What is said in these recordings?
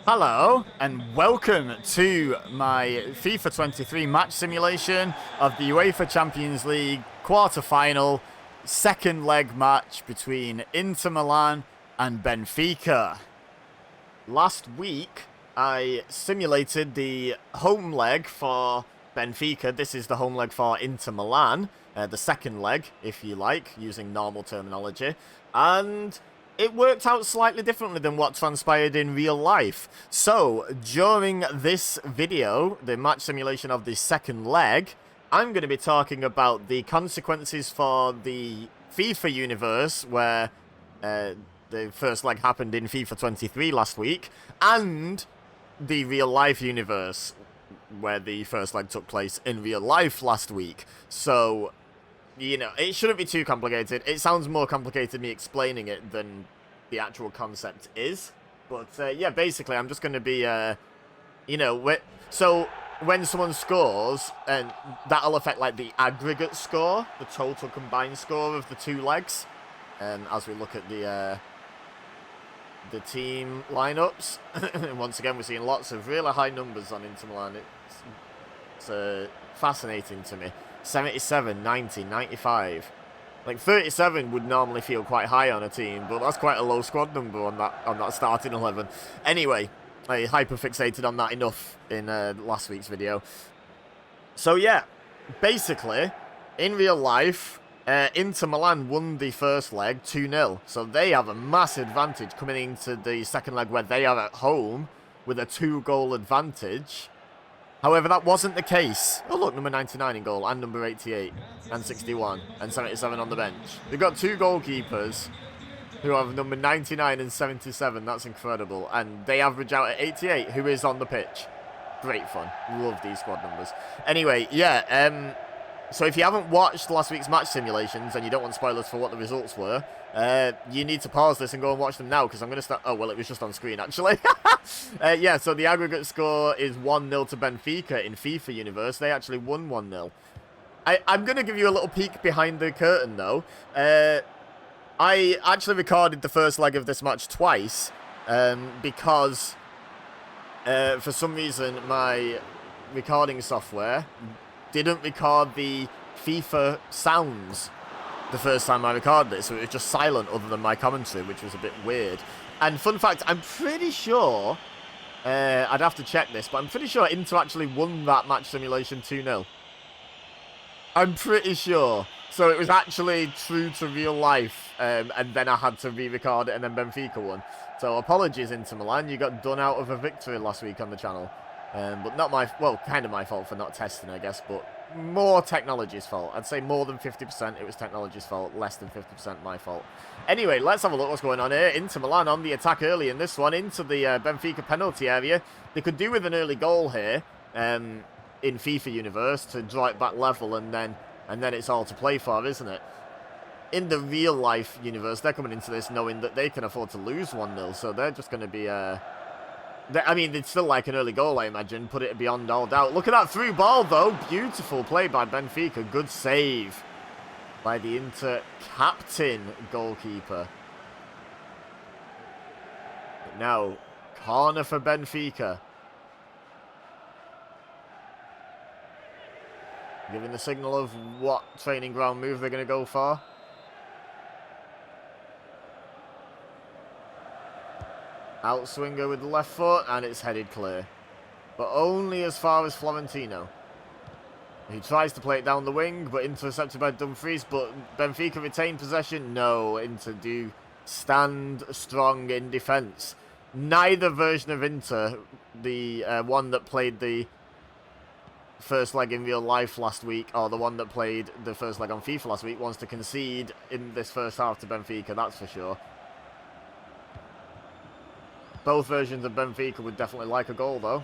Hello and welcome to my FIFA 23 match simulation of the UEFA Champions League quarter-final second leg match between Inter Milan and Benfica. Last week I simulated the home leg for Benfica. This is the home leg for Inter Milan, the second leg if you like, using normal terminology, and it worked out slightly differently than what transpired in real life. So, during this video, the match simulation of the second leg, I'm going to be talking about the consequences for the FIFA universe, where the first leg happened in FIFA 23 last week, and the real life universe, where the first leg took place in real life last week. So, you know, it shouldn't be too complicated. It sounds more complicated me explaining it than the actual concept is. But, yeah, basically, I'm just going to be, you know, so when someone scores, and that'll affect, like, the aggregate score, the total combined score of the two legs, as we look at the team lineups. Once again, we're seeing lots of really high numbers on Inter Milan. It's fascinating to me. 77, 90, 95. Like 37 would normally feel quite high on a team, but that's quite a low squad number on that starting 11. Anyway, I hyperfixated on that enough in last week's video. So yeah, basically, in real life, Inter Milan won the first leg 2-0. So they have a massive advantage coming into the second leg where they are at home with a 2-goal advantage. However, that wasn't the case. Oh, look, number 99 in goal, and number 88, and 61, and 77 on the bench. They've got two goalkeepers who have number 99 and 77. That's incredible. And they average out at 88, who is on the pitch. Great fun. Love these squad numbers. Anyway, yeah, so if you haven't watched last week's match simulations and you don't want spoilers for what the results were, you need to pause this and go and watch them now, because I'm going to start... Oh, well, it was just on screen, actually. Yeah, so the aggregate score is 1-0 to Benfica in FIFA Universe. They actually won 1-0. I'm going to give you a little peek behind the curtain, though. I actually recorded the first leg of this match twice, because for some reason my recording software didn't record the FIFA sounds the first time I recorded it, so it was just silent other than my commentary, which was a bit weird. And fun fact, I'm pretty sure, I'd have to check this, but I'm pretty sure Inter actually won that match simulation 2-0. I'm pretty sure. So it was actually true to real life, and then I had to re-record it, and then Benfica won. So apologies, Inter Milan, you got done out of a victory last week on the channel. But not my, well, kind of my fault for not testing, I guess, but more technology's fault. I'd say more than 50% it was technology's fault, less than 50% my fault. Anyway, let's have a look what's going on here. Inter Milan on the attack early in this one, into the Benfica penalty area. They could do with an early goal here in FIFA Universe to draw it back level, and then it's all to play for, isn't it? In the real life universe, they're coming into this knowing that they can afford to lose 1-0, so they're just going to be... I mean, it's still like an early goal, I imagine. Put it beyond all doubt. Look at that through ball, though. Beautiful play by Benfica. Good save by the Inter captain goalkeeper. But now, corner for Benfica. Giving the signal of what training ground move they're going to go for. Outswinger with the left foot, and it's headed clear. But only as far as Florentino. He tries to play it down the wing, but intercepted by Dumfries. But Benfica retain possession. No, Inter do stand strong in defence. Neither version of Inter, the one that played the first leg in real life last week, or the one that played the first leg on FIFA last week, wants to concede in this first half to Benfica, that's for sure. Both versions of Benfica would definitely like a goal, though.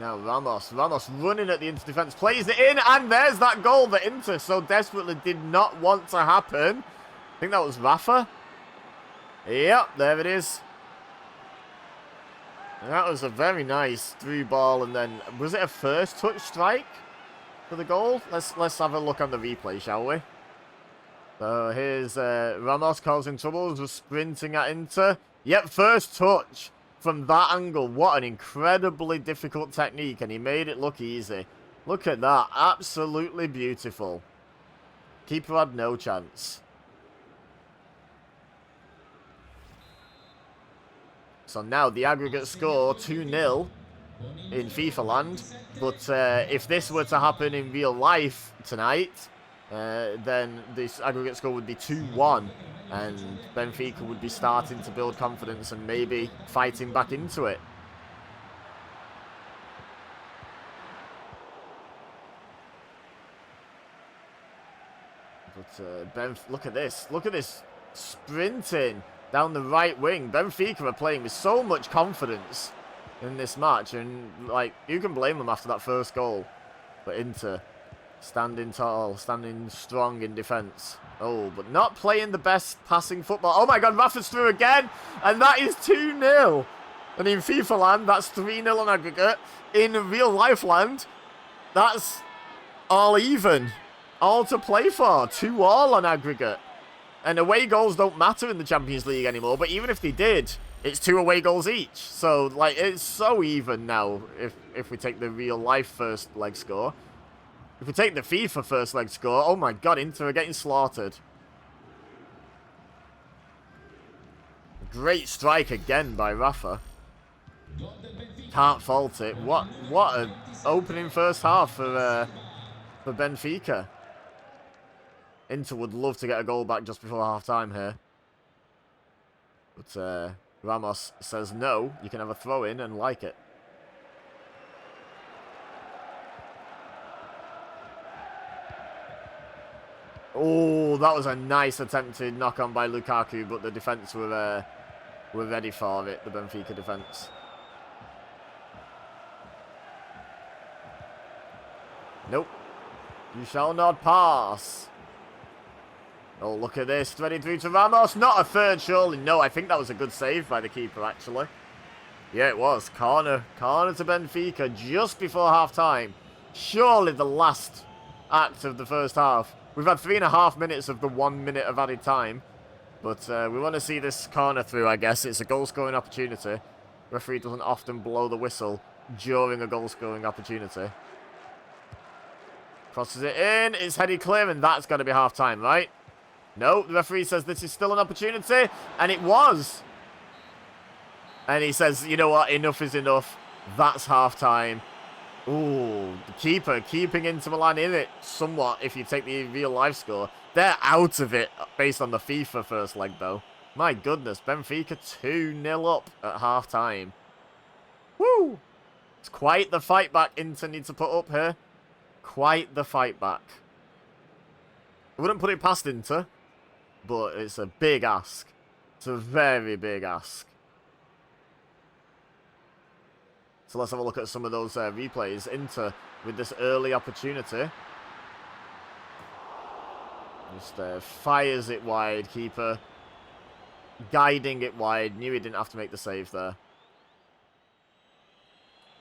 Now Ramos running at the Inter defence, plays it in, and there's that goal that Inter so desperately did not want to happen. I think that was Rafa. Yep, there it is. That was a very nice through ball, and then, was it a first touch strike for the goal? Let's have a look on the replay, shall we? So here's Ramos causing trouble, just sprinting at Inter. Yep, first touch from that angle. What an incredibly difficult technique, and he made it look easy. Look at that. Absolutely beautiful. Keeper had no chance. So now the aggregate score 2-0 in FIFA land. But if this were to happen in real life tonight, then this aggregate score would be 2-1. And Benfica would be starting to build confidence and maybe fighting back into it. But look at this. Look at this sprinting down the right wing. Benfica are playing with so much confidence in this match. And, like, you can blame them after that first goal. But Inter standing tall, standing strong in defence. Oh, but not playing the best passing football. Oh my God, Rafa's through again. And that is 2-0. And in FIFA land, that's 3-0 on aggregate. In real life land, that's all even. All to play for. 2-2 on aggregate. And away goals don't matter in the Champions League anymore. But even if they did, it's 2 away goals each. So, like, it's so even now if we take the real life first leg score. If we take the FIFA first leg score, oh my God, Inter are getting slaughtered. Great strike again by Rafa. Can't fault it. What an opening first half for Benfica. Inter would love to get a goal back just before half-time here. But Ramos says no, you can have a throw-in and like it. Oh, that was a nice attempted knock-on by Lukaku, but the defence were ready for it, the Benfica defence. Nope. You shall not pass. Oh, look at this. Threaded through to Ramos. Not a third, surely. No, I think that was a good save by the keeper, actually. Yeah, it was. Corner. Corner to Benfica just before half-time. Surely the last act of the first half. We've had 3.5 minutes of the 1 minute of added time. But we want to see this corner through, I guess. It's a goal-scoring opportunity. Referee doesn't often blow the whistle during a goal-scoring opportunity. Crosses it in. It's headed clear, and that's got to be half-time, right? No, the referee says this is still an opportunity, and it was. And he says, you know what, enough is enough. That's half-time. Ooh, the keeper keeping Inter Milan in it somewhat if you take the real-life score. They're out of it based on the FIFA first leg, though. My goodness, Benfica 2-0 up at half-time. Woo! It's quite the fight back Inter need to put up here. Quite the fight back. I wouldn't put it past Inter, but it's a big ask. It's a very big ask. So let's have a look at some of those replays. Inter with this early opportunity. Just fires it wide, keeper. Guiding it wide. Knew he didn't have to make the save there.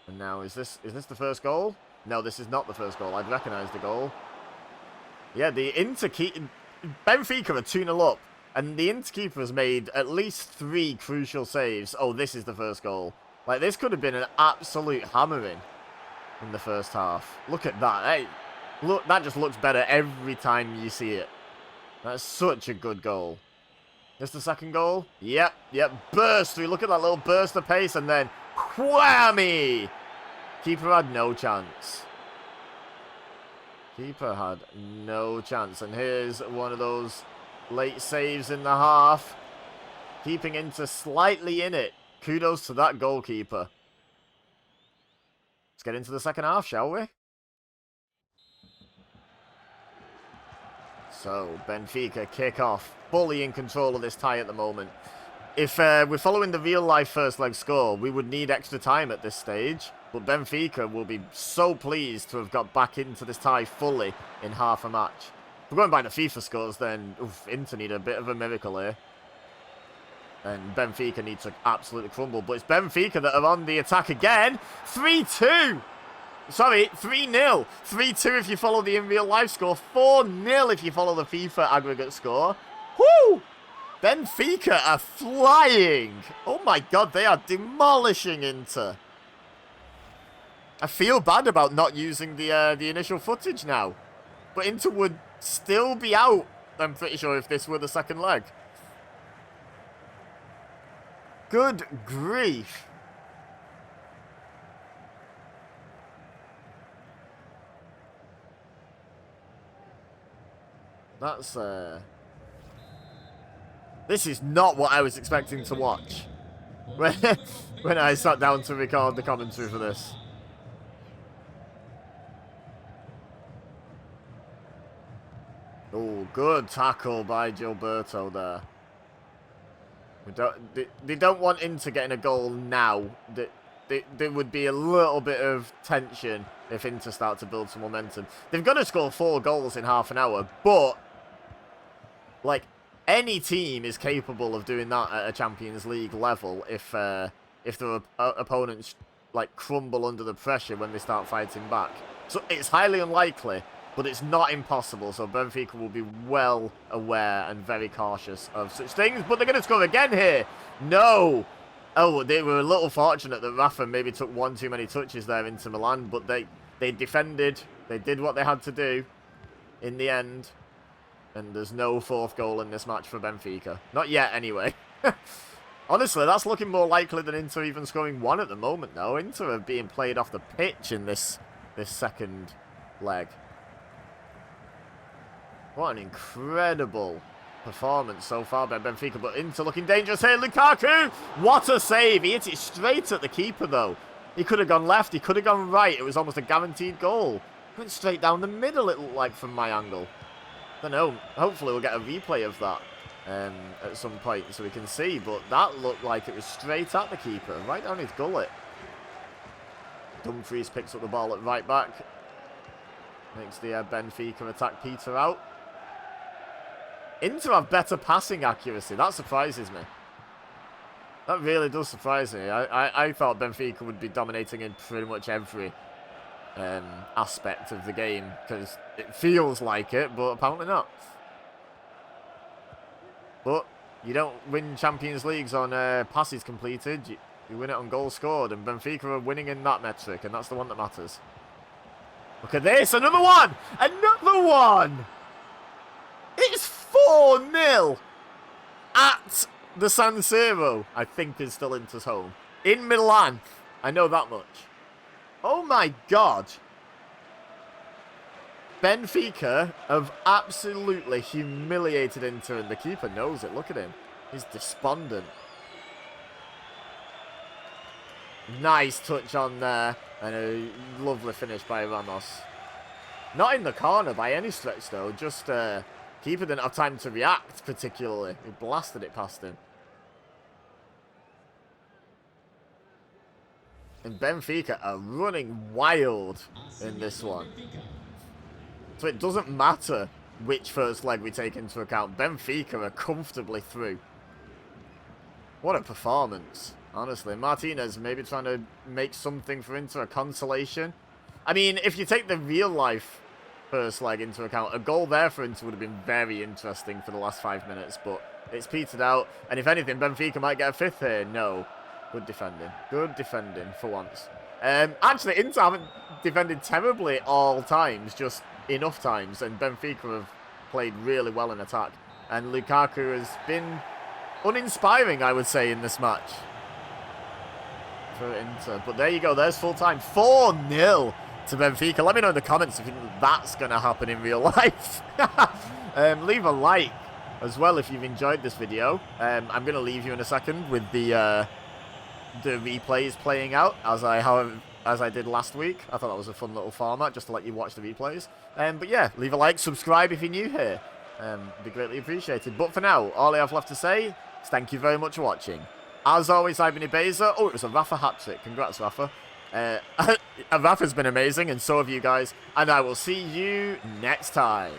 And now, is this the first goal? No, this is not the first goal. I'd recognise the goal. Yeah, the Inter keeper... Benfica are 2-0 up. And the Inter keeper has made at least 3 crucial saves. Oh, this is the first goal. Like, this could have been an absolute hammering in the first half. Look at that. Hey, look, that just looks better every time you see it. That's such a good goal. This the second goal? Yep. Burst through. Look at that little burst of pace, and then whammy! Keeper had no chance. Keeper had no chance. And here's one of those late saves in the half. Keeping Inter slightly in it. Kudos to that goalkeeper. Let's get into the second half, shall we? So, Benfica kick off. Fully in control of this tie at the moment. If we're following the real-life first leg score, we would need extra time at this stage. But Benfica will be so pleased to have got back into this tie fully in half a match. If we're going by the FIFA scores, then Inter need a bit of a miracle here. And Benfica need to absolutely crumble. But it's Benfica that are on the attack again. 3-2. Sorry, 3-0. 3-2 if you follow the in real life score. 4-0 if you follow the FIFA aggregate score. Woo! Benfica are flying. Oh my god, they are demolishing Inter. I feel bad about not using the initial footage now. But Inter would still be out, I'm pretty sure, if this were the second leg. Good grief. That's, This is not what I was expecting to watch when I sat down to record the commentary for this. Oh, good tackle by Gilberto there. They don't want Inter getting a goal now. There would be a little bit of tension if Inter start to build some momentum. They've got to score 4 goals in half an hour, but like any team is capable of doing that at a Champions League level if their opponents like crumble under the pressure when they start fighting back. So it's highly unlikely, but it's not impossible. So Benfica will be well aware and very cautious of such things. But they're going to score again here. No. Oh, they were a little fortunate that Rafa maybe took 1 too many touches there into Milan, but they defended. They did what they had to do in the end. And there's no 4th goal in this match for Benfica. Not yet, anyway. Honestly, that's looking more likely than Inter even scoring 1 at the moment, though. Inter are being played off the pitch in this second leg. What an incredible performance so far by Benfica, but Inter looking dangerous here. Lukaku! What a save! He hit it straight at the keeper, though. He could have gone left, he could have gone right. It was almost a guaranteed goal. Went straight down the middle, it looked like, from my angle. I don't know. Hopefully we'll get a replay of that at some point so we can see, but that looked like it was straight at the keeper, right down his gullet. Dumfries picks up the ball at right back. Makes the Benfica attack peter out. Inter have better passing accuracy. That surprises me. That really does surprise me. I thought Benfica would be dominating in pretty much every aspect of the game because it feels like it, but apparently not. But you don't win Champions Leagues on passes completed. You win it on goals scored, and Benfica are winning in that metric, and that's the one that matters. Look at this, another one! Another one! It's 4-0 at the San Siro, I think is still Inter's home. In Milan, I know that much. Oh my god. Benfica have absolutely humiliated Inter, and the keeper knows it. Look at him. He's despondent. Nice touch on there, and a lovely finish by Ramos. Not in the corner by any stretch, though. Just keeper didn't have time to react, particularly. He blasted it past him. And Benfica are running wild in this one. So it doesn't matter which first leg we take into account. Benfica are comfortably through. What a performance. Honestly, Martinez maybe trying to make something for Inter, a consolation. I mean, if you take the real life first leg into account, a goal there for Inter would have been very interesting for the last 5 minutes, but it's petered out. And if anything, Benfica might get a 5th here. No. Good defending. Good defending for once. Actually, Inter haven't defended terribly all times, just enough times. And Benfica have played really well in attack. And Lukaku has been uninspiring, I would say, in this match for Inter. But there you go. There's full time. 4-0 to Benfica. Let me know in the comments if you think that's going to happen in real life. Leave a like as well if you've enjoyed this video. I'm going to leave you in a second with the replays playing out as I did last week. I thought that was a fun little format just to let you watch the replays. But yeah, leave a like, subscribe if you're new here. It'd be greatly appreciated. But for now, all I have left to say is thank you very much for watching. As always, I've been Ibeza. Oh, it was a Rafa hat-trick. Congrats, Rafa. Rafa's been amazing, and so have you guys. And I will see you next time.